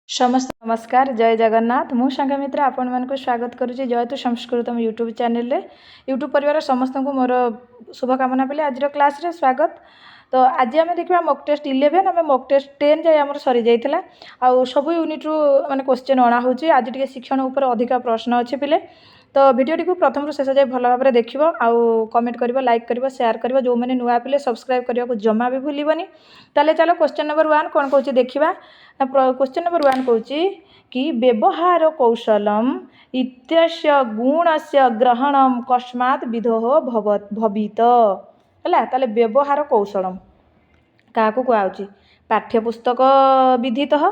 समस्त नमस्कार जय जगन्नाथ मु संघमित्र आपण मानक स्वागत करुच्ची जयतु संस्कृतम यूट्यूब चैनल रे यूट्यूब परिवार समस्त को मोर शुभकामना पे आज क्लास रे स्वागत। तो आज आम देखा मक टेस्ट 11 आम मक टेस्ट 10 जाए आम सरी जाइए आउ सब यूनिट रु माने क्वेश्चन अणा हो आज टी शिक्षण उपर अधिक प्रश्न अच्छे पिले। तो भिडियोटी को प्रथम रु शेष जाए भल भाव में देख आउ कमेंट कर लाइक कर शेयर कर जो मैंने नुआ पिले सब्सक्राइब करने को जमा भी भूलबनी। ताले चलो क्वेश्चन नंबर 1 कौन कौन देखा। क्वेश्चन नंबर 1 कौन कि व्यवहार कौशलम इत्यस्य गुणस्य ग्रहणम कस्मात् विधो भवित है। ताले व्यवहार कौशलम क्या कहुच्छी पाठ्यपुस्तक विधितः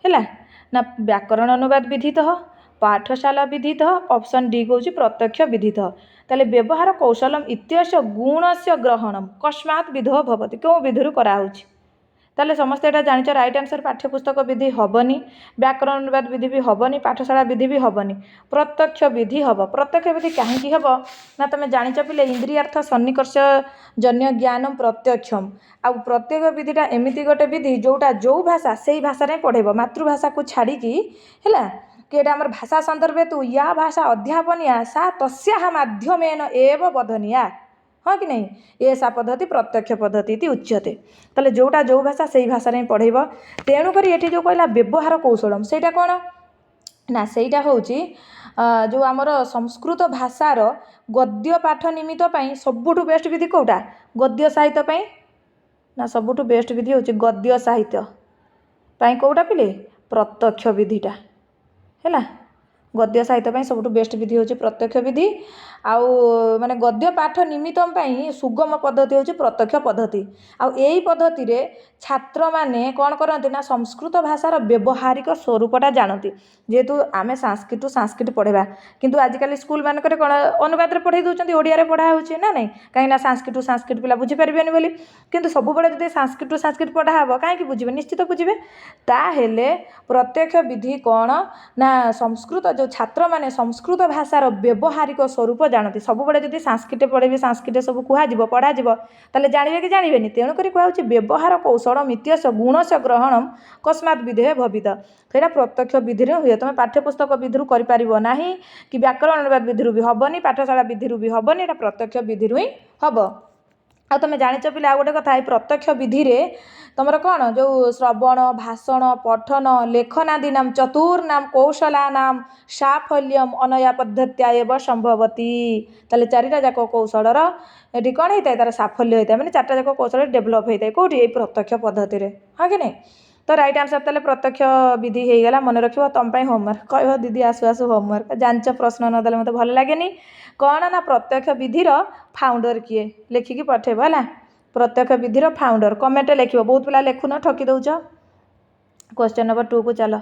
है ना व्याकरण अनुवाद विधितः पाठशाला विधितः ऑप्शन डी कौच प्रत्यक्ष विधितः। ताले व्यवहार कौशलम इत्यस्य गुणस्य ग्रहणम कस्मात् विधो भवति क्यों विधि कराऊँच। ताले समस्त एटा जानिच राइट आंसर पाठ्यपुस्तक विधि हबनी व्याकरण अनुवाद विधि भी हबनी पाठशाला विधि भी हबनी प्रत्यक्ष विधि हम। प्रत्यक्ष विधि कहीं हम ना तुम जानिच पिले इंद्रियार्थ सन्निकर्ष जन्य ज्ञान प्रत्यक्षम आ प्रत्येक विधिटा एमती गोटे विधि जोटा जो भाषा से भाषा पढ़ेब मातृभाषा को छाड़ी है कि आम भाषा संदर्भे तू या भाषा अध्यापनिया सा तस्या माध्यमेन एव बधनिया हाँ कि नहीं ऐसा पद्धति प्रत्यक्ष पद्धति उच्यते। ताले जोटा जो भाषा से भाषा में पढ़ेब तेणुक ये जो कहला व्यवहार कौशलम सेटा कौन ना सेटा हूँ जो आमर संस्कृत भाषार गद्य पाठ निमित्त सबुठु बेस्ट विधि कौटा गद्य साहित्य ना सबुठु बेस्ट विधि हूँ गद्य साहित्य कौटा पिले प्रत्यक्ष विधिटा है। गद्य साहित्य सबुठु बेस्ट विधि हूँ प्रत्यक्ष विधि आउ माने गद्य पाठ निमित्त सुगम पद्धति हूँ प्रत्यक्ष पद्धति आउ यही पद्धति रे छात्र माने कौन करते ना संस्कृत भाषार व्यवहारिक स्वरूपटा जानती जेहेतु आमे संस्कृत पढ़ेबा किंतु आजिकल स्कूल मानक कौन अनुवाद पढ़े दूसरी ओडिया पढ़ा होची ना नहीं कहीं संस्कृत पिला बुझी पारे बोली किंतु सब जो संस्कृत पढ़ा हम कहीं बुझे निश्चित बुझे ताहेले प्रत्यक्ष विधि कौन ना संस्कृत जो छात्र माने संस्कृत भाषार व्यवहारिक स्वरूप जानती सब जब संस्कृत पढ़े संस्कृत सब कह पढ़ा ताले जानवे कि जानवे तेणुक कहुच्छे व्यवहार कौशल इत्यस्य गुण से ग्रहण कस्मात् विधेय भवित सेटा प्रत्यक्ष विधि हुए तुम पाठ्यपुस्तक विधि करना कि व्याकरण अनुवाद विधि भी हेनी पाठशाला विधि भी हेनी प्रत्यक्ष विधि ही हम। आ तुम जाच पिले आ गोटे कथा प्रत्यक्ष विधि रे तुमर कौन जो श्रवण भाषण पठन लेखनादि नाम चतुर्नाम कौशलानाम साफल्यम अनया पद्धत्या एवं संभवती। ताले चारिटा जाक कौशलर ये कौन होता है तार साफल्य होता है मैंने चार्टा जाक कौशल डेभलप होता है कौटी ये प्रत्यक्ष पद्धति रे हाँ कि नहीं। तो राइट आंसर ताले प्रत्यक्ष विधि हो गला मन रख तुम होमवर्क कह दीदी आसु आसु होमवर्क जांच प्रश्न नदेले मत भल लगे कौन ना प्रत्यक्ष विधिर फाउंडर किए लिखिकी पठेब है प्रत्यक्ष विधिर फाउंडर कमेंट लिख बहुत पिला लिखुन ठकी दौच। क्वेश्चन नंबर 2 को चलो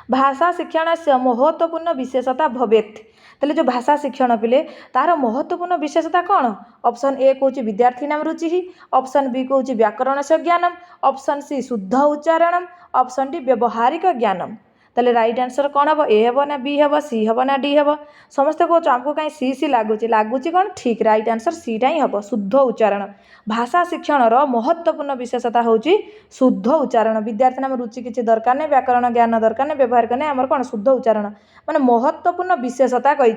भाषा शिक्षण से महत्वपूर्ण विशेषता भवेत तेल जो भाषा शिक्षण पिले तार महत्वपूर्ण विशेषता कौन ऑप्शन ए कौच विद्यार्थी नाम रुचि ऑप्शन बी कौच व्याकरण से ज्ञानम ऑप्शन सी शुद्ध उच्चारणम ऑप्शन डी व्यवहारिक ज्ञानम। ताले राइट आंसर कौन हम ए हम ना बी हम सी हम ना डी हम समस्त कौच आमको कहीं सी लगुच कौन ठीक राइट आंसर सीटा ही हम शुद्ध उच्चारण। भाषा शिक्षण महत्वपूर्ण विशेषता हूँ शुद्ध उच्चारण विद्यार्थी नाम रुचि किसी दरकार नहीं व्याकरण ज्ञान दरकार नहीं व्यवहारिक नहीं आमर कौन शुद्ध उच्चारण माने महत्वपूर्ण विशेषता कही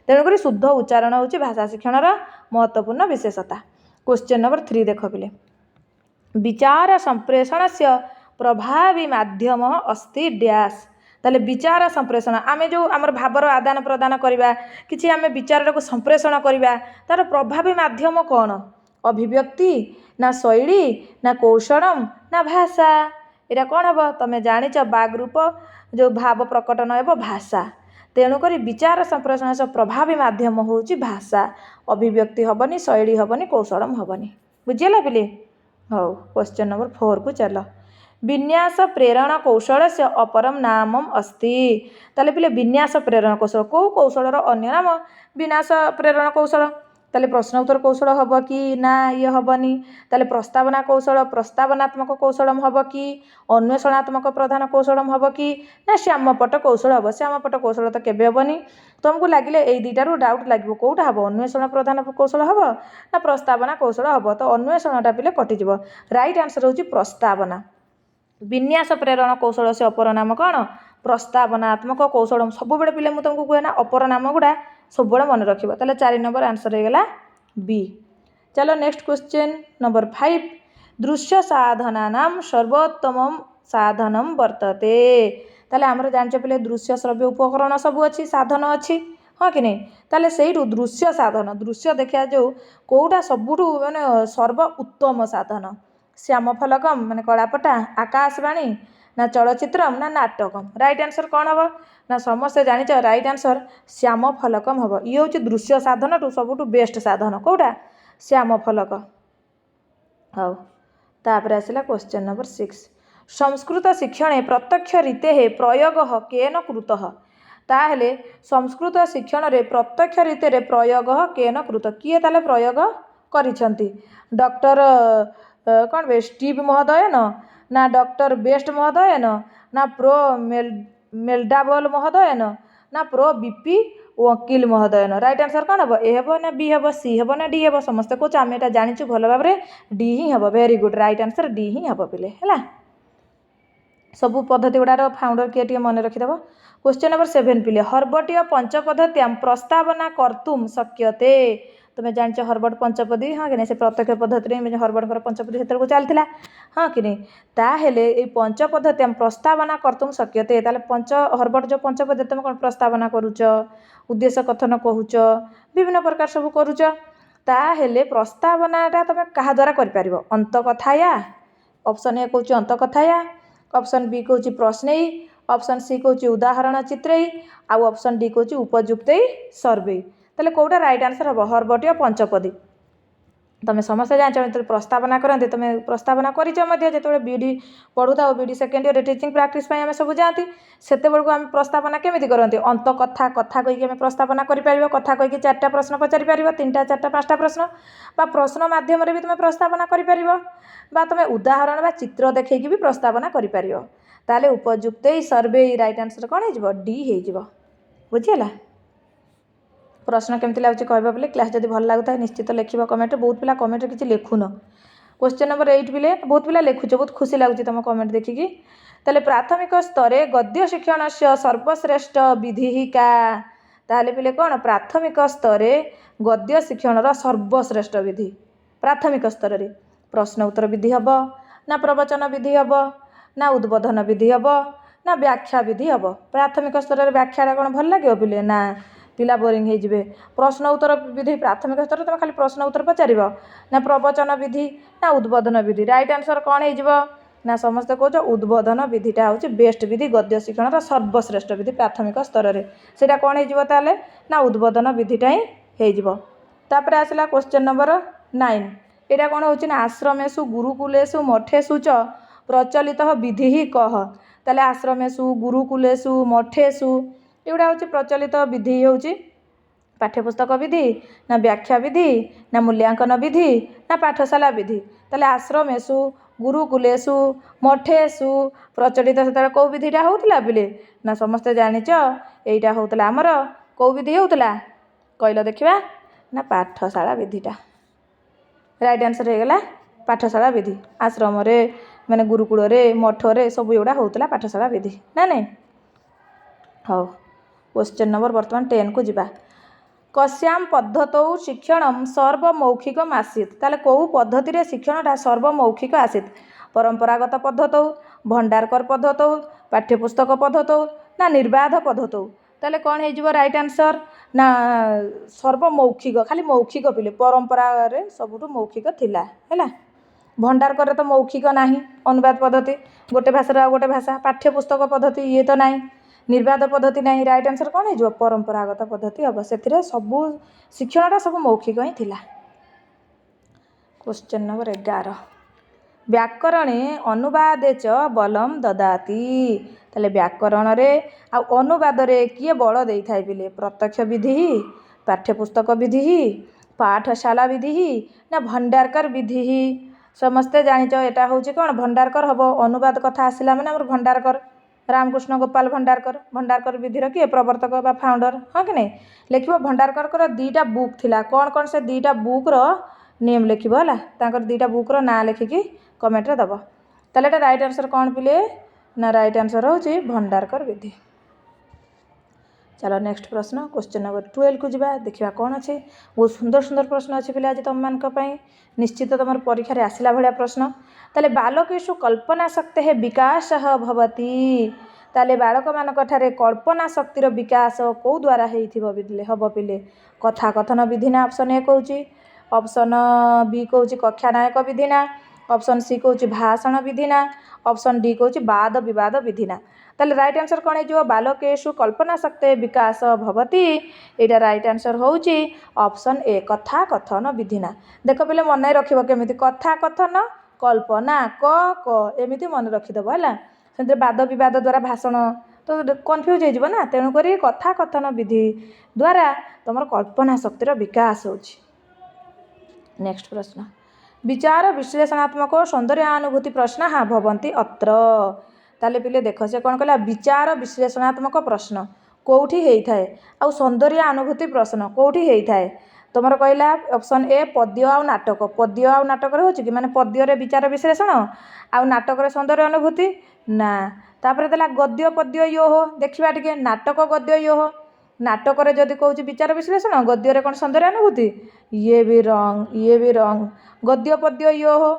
तेणुक शुद्ध उच्चारण हूँ भाषा शिक्षण महत्वपूर्ण विशेषता। क्वेश्चन नंबर 3 देख पिले विचार संप्रेषण से प्रभावी माध्यम अस्ति डैश। ताले विचार संप्रेषण आमे जो आमर भावर आदान प्रदान करवा किसी आमे विचार को संप्रेषण करवा तार प्रभावी माध्यम कौन अभिव्यक्ति ना शैली ना कौशलम ना भाषा यहाँ कौन हम तुम जाच बाग रूप जो भाव प्रकटन एवं भाषा तेणुक विचार संप्रेषण से प्रभावी माध्यम हूँ भाषा अभिव्यक्ति हेनी शैली हेनी कौशलम हेनी बुझीगला पिले। हो क्वेश्चन नंबर 4 को चल विन्यास प्रेरण कौशल से अपरम नामम अस्ति। ताले पिले विन्यास प्रेरण कौशल कौ कौशलर अन्य नाम विन्यास प्रेरण कौशल ताले प्रश्न उत्तर कौशल हम कि ना ये हेनी ताले प्रस्तावना कौशल प्रस्तावनात्मक कौशलम हम कि अन्वेषणात्मक प्रधान कौशलम हम कि ना श्यामपट कौशल हम श्यामपट कौशल तो केबे हेनी तुमको लगे ये दुईटारू डाउट लगे कौटा हम अन्वेषण प्रधान कौशल हम ना प्रस्तावना कौशल हम तो अन्वेषणटा पिले कटिज राइट आंसर हूँ प्रस्तावना विन्यास प्रेरण कौशल से अपर नाम कौन प्रस्तावनात्मक कौशल सब पिले मुझे तुमको कहे ना अपर नाम गुड़ा सब मन रख 4 नंबर आंसर होगा बी। चलो नेक्स्ट क्वेश्चन नंबर 5 दृश्य साधना सर्वोत्तम साधनम वर्तते ताले आमर जान पे दृश्य श्रव्य उपकरण सब अच्छी साधन अच्छी हाँ कि नहीं ताले से दृश्य साधन दृश्य देखा जो कौटा सबुठ माने सर्व उत्तम साधन श्याम फलकम माने कलापटा आकाशवाणी ना चलचित्रम ना नाटकम राइट आंसर कौन हम ना समस्ते जानिच राइट आंसर श्याम फलकम हम ये हूँ दृश्य साधन टू सबुठ बेस्ट साधन कौटा श्याम फलक। हाँ तापर आसला क्वेश्चन नंबर 6 संस्कृत शिक्षणे प्रत्यक्ष रीते प्रयोग केन कृत ताहले संस्कृत शिक्षण रे प्रत्यक्ष रीते प्रयोग केन कृत किए ताले प्रयोग करिसंती डॉक्टर कौन बे स्टीव महोदय ना डॉक्टर बेस्ट महोदय ना प्रो मेल्डाबल महोदय ना प्रो बीपी वकील महोदय राइट आंसर कौन हम ए हम ना बी हम सी हम ना डी हम समस्ते कौच आम यहाँ जाचु भल भाव में डी ही हम वेरी गुड राइट आंसर डी ही हम पिले है सबू पद्धति गुड़ार फाउंडर किए टे मन रखिदेव। क्वेश्चन नंबर 7 पिले हर्बटीय पंचपद्धत्याम प्रस्तावना कर्तुम शक्यते तुम जान हर्बट पंचपदी हाँ कि नहीं से प्रत्यक्ष पद्धति हर्बट पंचपदी से चलता हाँ कि नहीं ताहेले ये पंचपद्धत्याम प्रस्तावना कर्तुम शक्यते ताले पंच हर्बट जो पंचपद्धति तुम कौन प्रस्तावना करुच उद्देश्य कथन कहूच विभिन्न प्रकार सब करुच ताहेले प्रस्तावनाटा तुम क्या द्वारा कर अंत कथाया ऑप्शन ए कौच अंत कथाया ऑप्शन बी कौच प्रश्नई ऑप्शन सी कौच उदाहरण चित्रई आउ ऑप्शन डी कौच उपयुक्त सर्वे ताले कौटा राइट आंसर हम हर्बटीय पंचपदी तुम समस्ते जान प्रस्तावना करते तुम प्रस्तावना करते बीडी पढ़ुता BEd second year teaching practice आम सब जाती से आम प्रस्तावना केमी करते अंत कथा कथा कहीकि आम प्रस्तावना कर कथा कहीकि 4टा प्रश्न पचारि पार 3टा 4टा 5टा प्रश्न बा प्रश्न माध्यम भी तुम प्रस्तावना कर तुम उदाहरण बा चित्र देखी भी प्रस्तावना कर उपयुक्त सर्वे राइट आंसर कौन हो डी हो बुझीगला। प्रश्न केमती लगुच कह बोले क्लास जब भल लगुता है निश्चित लिखा कमेंट बहुत पिला कमेंट किसी लिखुन। क्वेश्चन नंबर 8 पिले बहुत पिला लिखुच बहुत खुशी लगुच तुम कमेंट देखिकी ताले प्राथमिक स्तर गद्य शिक्षण से सर्वश्रेष्ठ विधि का ताले पिले कौन प्राथमिक स्तर गद्य शिक्षण सर्वश्रेष्ठ विधि प्राथमिक स्तर रे प्रश्न उत्तर विधि हम ना प्रवचन विधि हम ना उद्बोधन विधि हम ना व्याख्या विधि हम प्राथमिक स्तर व्याख्या कौन भल लगे पिले ना पिला बोरिंग हो प्रश्न उत्तर विधि प्राथमिक स्तर तुम खाली प्रश्न उत्तर पचार ना प्रवचन विधि ना उद्बोधन विधि राइट आंसर कौन हो ना समस्ते कौच उद्बोधन विधिटा हूँ बेस्ट विधि गद्य शिक्षण सर्वश्रेष्ठ विधि प्राथमिक स्तर में ସେଇଟା कौन हो ना उद्बोधन विधिटा ही होपर आसला क्वेश्चन नंबर 9 यहाँ कौन हो आश्रमेशु गुरुकुलेशु मठेशु च प्रचलित विधि ही कह ताले आश्रमेशु गुरुकुलेशु मठेशु एगुड़ा हूँ प्रचलित विधि हूँ पाठ्यपुस्तक विधि ना व्याख्या विधि ना मूल्यांकन विधि ना पाठशाला विधि ताले आश्रमेशु गुरुकुलेशु मठेशु प्रचलित से कौ विधिटा होता पिले ना समस्ते जानिच यहीटा होता आमर कौ विधि होता कहल देखा ना पाठशाला विधिटा राइट आंसर होगा पाठशाला विधि आश्रम माने गुरुकुल मठरे सब एगुड़ा होता पाठशाला विधि ना नहीं। हाँ क्वेश्चन नंबर बर्तमान 10 को जीवा कस्याम पद्धतौ शिक्षण सर्वमौखिकम आसीत ताले कौ पद्धति शिक्षणटा सर्वमौखिक आसीत परंपरागत पद्धतौ भंडारकर पद्धतौ पाठ्यपुस्तक पद्धतौ ना निर्बाध पद्धतौ ताले कौन हो राइट आंसर ना सर्वमौखिक खाली मौखिक पिले परंपरा सबुठ मौखिक थिला है भंडारकर तो मौखिक नाही अनुवाद पद्धति गोटे भाषा गोटे भाषा पाठ्यपुस्तक पद्धति ये तो नहीं निर्बाध पद्धति नहीं राइट आंसर कौन हो परंपरागत पद्धति हम से सबू शिक्षणटा सब मौखिक ही थिला। क्वेश्चन नंबर 11 व्याकरणे अनुवादे च बलम ददाति ताले व्याकरण रे आ अनुवाद रे किए बल देई थाए पिले प्रत्यक्ष विधि पाठ्यपुस्तक विधि पाठशाला विधि ना भंडारकर विधि समस्ते जानिच एटा हूँ कौन भंडारकर हम अनुवाद कथा आसला मैंने भंडारकर रामकृष्ण गोपाल भंडारकर विधिर किए प्रवर्तक बा फाउंडर हाँ कि नहीं लिख भंडारकर 2टा बुक थिला कौन कौन से 2टा बुक्र नेम लिखल है 2टा बुक्र ना लिखिकी कमेंट दब ताले एटा राइट आंसर कौन पिले ना राइट आंसर होची भंडारकर विधि। चलो नेक्स्ट प्रश्न क्वेश्चन नंबर 12 को जिबा देखिबा कौन अच्छे। बहुत सुंदर सुंदर प्रश्न अच्छे पिले आज तुम मान निश्चित तुम परीक्षा रे आसिला भलिया प्रश्न। ताले बालकेषु कल्पना शक्ति है विकास भवती ताले बालक मानक ठारे कल्पना शक्तिर विकास कौ द्वारा हम पिले कथा कथन विधि ना ऑप्शन ए कहूँ, ऑप्शन बी कहूँ कक्षा नायक विधि ना, ऑप्शन सी कहूँ भाषण विधि ना, ऑप्शन डी कहूँ वाद विवाद विधि ना। ताले राइट आंसर कौन है बालकेषु कल्पना शक्ति विकास भवती एटा राइट आंसर होची ऑप्शन ए कथा कथन विधि ना। देख पिले मन रखिबो केमिति कथा कथन कल्पना क एमिति मन रखिदेव है से वाद विवाद द्वारा भाषण तो कन्फ्यूज हो ना तेणुक कथा कथन विधि द्वारा तुम कल्पना शक्तिर विकास होची। नेक्स्ट प्रश्न विचार विश्लेषणात्मक सौंदर्यानुभूति प्रश्न हाँ भवंती अत्र ताले पिले देख से कौन कहला विचार विश्लेषणात्मक प्रश्न कौटी होता है आउ सौंदर्य अनुभूति प्रश्न कौटी होता है तुम कहला ऑप्शन ए पद्य आउ नाटक पद्य आउ नाटक हो कि माने पद्य विचार विश्लेषण आउ नाटक सौंदर्य अनुभूति ना तापर देला गद्य पद्य यो हो देखा टे नाटक गद्य यो हो नाटक जदि कहूँ विचार विश्लेषण गद्य कौन सौंदर्य अनुभूति ये भी रंग गद्य पद्य यो हो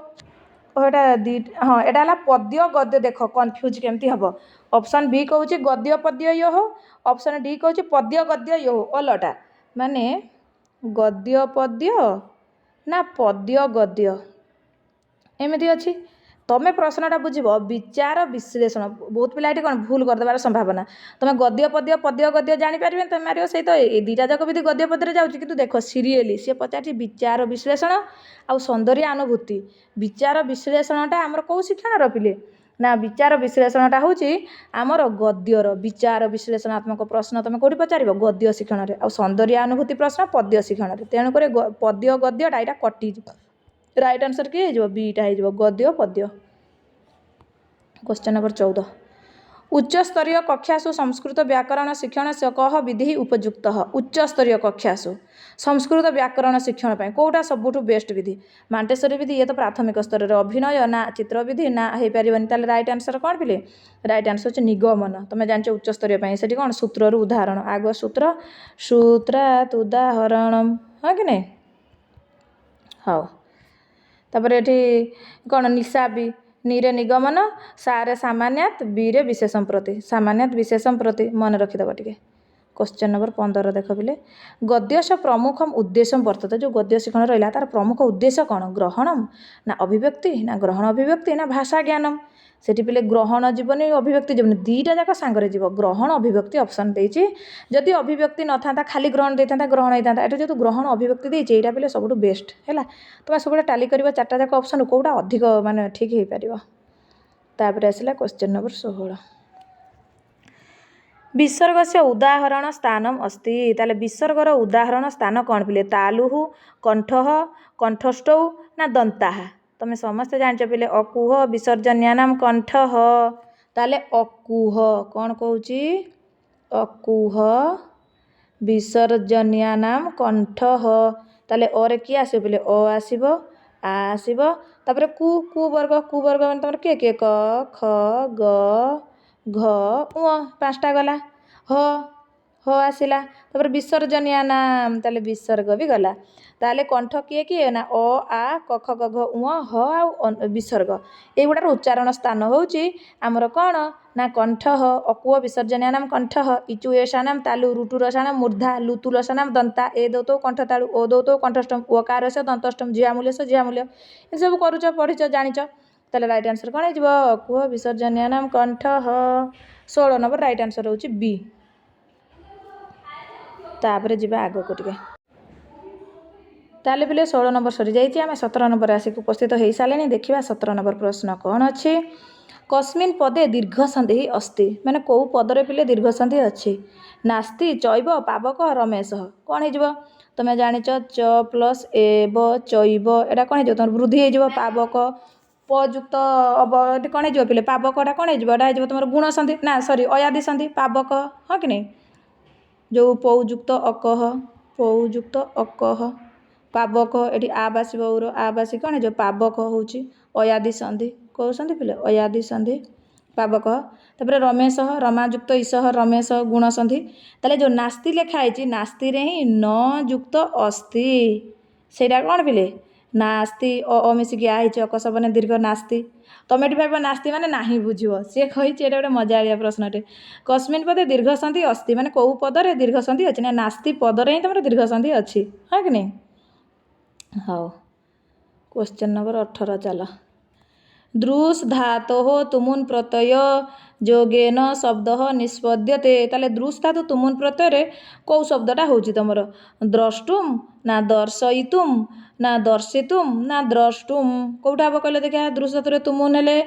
एटा दी हाँ एटा पद्य गद्य देख कन्फ्यूज केमती हम ऑप्शन बी कहूँ गद्य पद्य यो हो ऑप्शन डी कहूँ पद्य गद्य यो हो अलटा माने गद्य पद्य ना पद्य गद्य एमती अच्छी तुम प्रश्नटा बुझ विचार विश्लेषण बहुत पिला कौन भूल करदेवार संभावना तुम गद्य पद्य पद्य गद्य जापर तुम मार सही तो ये दुटा जाक भी गद्य पद्य जाऊँगी कि देख सीरियली सी पचार विचार विश्लेषण आउ सौंदर्य अनुभूति विचार विश्लेषणटा आमर कौ शिक्षण पिले ना विचार विश्लेषणटा हूँ आमर गद्यर विचार विश्लेषणात्मक प्रश्न तुम कौटी पचार गद्य शिक्षण में आउ सौंदर्य अनुभूति प्रश्न पद्य शिक्षण में तेणुक पद्य गद्यटा यहाँ कटि राइट आंसर किए हो बीटा हो गद्य पद्य। क्वेश्चन नंबर 14 उच्चस्तरीय कक्षासु संस्कृत व्याकरण शिक्षण से कह विधि उपयुक्त उच्चस्तरीय कक्षासु संस्कृत व्याकरण शिक्षण पर कौटा सबुठ बेस्ट विधि मांटेश्वरी विधि ये तो प्राथमिक स्तर में अभिनय ना चित्र विधि ना हो पारन ताले राइट आंसर कौन पिले राइट आंसर होचे निगमन तुम जान उच्चस्तरीय से कौन सूत्र उदाहरण आग सूत्र सूत्रात उदाहरण हाँ कि नहीं हाँ तापर ये कौन निशा भी नीरे निगमन सारे सामान्यात बीरे विशेषण प्रति सामान्यात विशेषण प्रति मन रखिदेव टे। क्वेश्चन नंबर 15 देख पिले गद्यश प्रमुखम उद्देश्य वर्तते जो गद्य शिक्षण रहा तार प्रमुख उद्देश्य कौन ग्रहणम ना अभिव्यक्ति ना ग्रहण अभिव्यक्ति ना भाषा ज्ञानम सेठी पिले ग्रहण जीवनी अभिव्यक्ति जीवनी दुईटा जाक सांगरे जीव ग्रहण अभिव्यक्ति ऑप्शन देछि जदि अभिव्यक्ति न था खाली ग्रहण देता ग्रहण होता एटा जो ग्रहण अभिव्यक्ति देछि एटा पिले सबुठ बेस्ट है तुम सब टाली कर चार्टा जाक ऑप्शन कौटा अधिक माने ठीक हो पार तापर आसला क्वेश्चन नंबर 16 विसर्ग से उदाहरण स्थानम अस्ति ताले विसर्गर उदाहरण स्थान कौन पिले तालुहु कंठः कंठस्थौ ना दंताः तुम समस्ते जान पिले अकुह विसर्जन्यानाम कंठः ताले अकुह कौन कहूँ अकुह विसर्जन्यानाम कंठः ताले अरे किए आसो पिले अ आसब आ आसब तापर कु वर्ग मैंने तुम किए किए क ख ग घ उ पाँचटा गला ह आसला तापर विसर्जनिया नाम ताले विसर्ग भी गला ताले कंठ किए किए ना अ आ क ख ग घ उ ह आ विसर्ग एगुड़ार उच्चारण स्थान होउची आमर कौन ना कंठ अकुह विसर्जनिया नाम कंठ इचु एषा नाम तालु रुटु रसा नाम मूर्धा लुतु रसा नाम दंता ए दौतो कंठ तालु ओ दौतो कंठस्थम ओकार से दंतस्थम झियामूल्य से झियामूल्य ये सब करूच पढ़ीच जानिच ताले राइट आंसर कौन हो अकुह विसर्जनिया नाम कंठ 16 नंबर राइट आंसर होउची बी। तापर जीवा आग को टिके ताले पिले 16 नंबर सरी जाइए आम 17 नंबर आसिक उपस्थित हो सारे देखा 17 नंबर प्रश्न कौन अच्छी कस्मिन पदे दीर्घ संधि अस्ति माने कौ पदरे पिले दीर्घ संधि अच्छी नास्ति चैब पावक रमेश कौन हो तुम जाच च प्लस एब चैब एटा कौन हो तुम वृद्धि हो पावक पयुक्त अब कौन हो पिले पावकटा कौन हो तुम गुण संधि ना सॉरी अयादि संधि पावक हाँ कि नहीं जो पौयुक्त अकह पावक ये आ बास ऊर आ बासी कौन जो पावक हूँ अयादि संधि कौ संधि पिले अयादि संधि पावक तापर रमेश रमायुक्त ईश रमेश गुण संधि ताले जो नास्ति लिखाई नास्ति रे ही न युक्त अस्ति सेटा कौन पिले नास्ति मिसिकी आ अकस बने दीर्घ नास्ति तमें भाव नास्ति माने नाही बुझ सी कही गोटे मजाड़िया प्रश्नटे कस्मिन पदे दीर्घ संधि अस्ति माने कौ पदरे दीर्घ संधि अच्छी ना नास्ति पदरे ही तुम दीर्घ संधि अच्छी हाँ कि नहीं। हाँ क्वेश्चन नंबर 18 चल दृश धातो तुमुन प्रत्यय जोगेन शब्द निष्पद्यते ताले दृश धातु तुमुन प्रत्यय कौ शब्दटा होची तमर द्रष्टुम ना दर्शयितुम ना दर्शितुम ना द्रष्टुम कौटा हम कहले देखा दृश धातु तुमुन हेले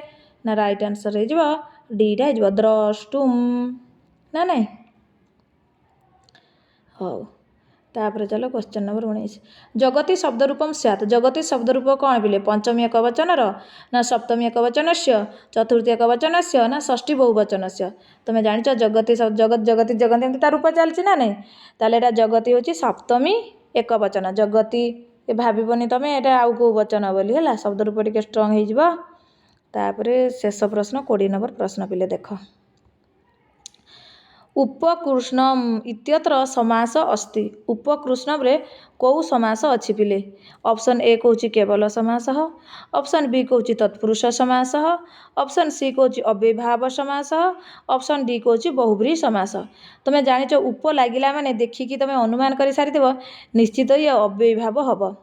ना राइट आंसर हो डीटा हो द्रष्टुम ना नहीं। हाँ तापर चलो क्वेश्चन नंबर 19 जगति शब्द रूपम सैत जगति शब्द रूप कौन पिले पंचमी एक वचन ना सप्तमी एक वचन से चतुर्थी एक वचन से ना षष्ठी बहुवचन से तुम्हें जान जगति जगत जगति जगत एमती तार रूप चलती ना नहीं ताले जगति हूँ सप्तमी एक वचन जगति ये भावनी तुम ये आउ कौ वचन बोली है शब्द रूप टे स्ट्रंग होपर शेष प्रश्न 20 नंबर प्रश्न पिले देख उपकृष्णम इत्यत्र समास अस्ति उपकृष्णम रे कौ समास अच्छी पिले ऑप्शन ए कौच केवल समास ऑप्शन बी कौच तत्पुरुष समास ऑप्शन सी कौच अव्ययभाव समास ऑप्शन डी कौच बहुब्रीहि समास तुम्हें जानिच उप लगिला माने देखिकी तुम अनुमान कर सारी निश्चित ये अव्ययभाव हम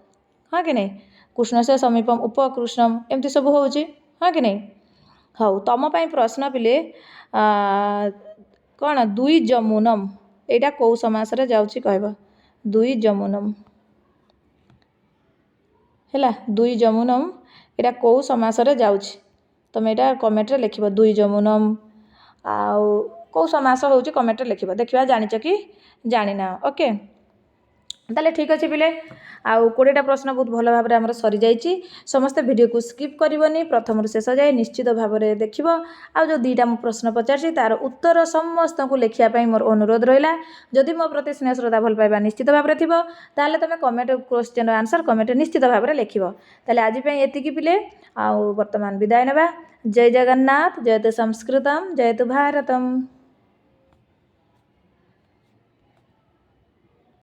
हाँ कि नहीं कृष्ण से समीपम उपकृष्णम एमती सब हो हाँ कि नहीं। हाँ तुम प्रश्न पिले कौन दुई जमुनम एटा कौ समास रे जाउची कहबा दुई जमुनम हैला दुई जमुनम एटा कौ समास रे जाउची तुम एटा कमेंट रे लिखिबो दुई जमुनम आउ कौ समास होउची कमेंट रे लिखिबो देखिबा जानिच कि जानिना ओके ताले ठीक अच्छे पिले आउ 20टा प्रश्न बहुत भल भाव में सरी जाइए समस्ते वीडियो को स्किप करनी प्रथम शेष जाए निश्चित भाव में देखिए आउ जो 2टा प्रश्न पचार तार उत्तर समस्त को लिखापी मोर अनुरोध रहा जदि मो प्रति स्नेह श्रद्धा भल पाइबा निश्चित भाव में थी ताले तुम कमेंट क्वेश्चन आंसर कमेंट निश्चित भाव में लिख ताले आज एतिकी पिले आउ वर्तमान विदाय नेबा जय जगन्नाथ जयतु संस्कृतम जयतु भारतम।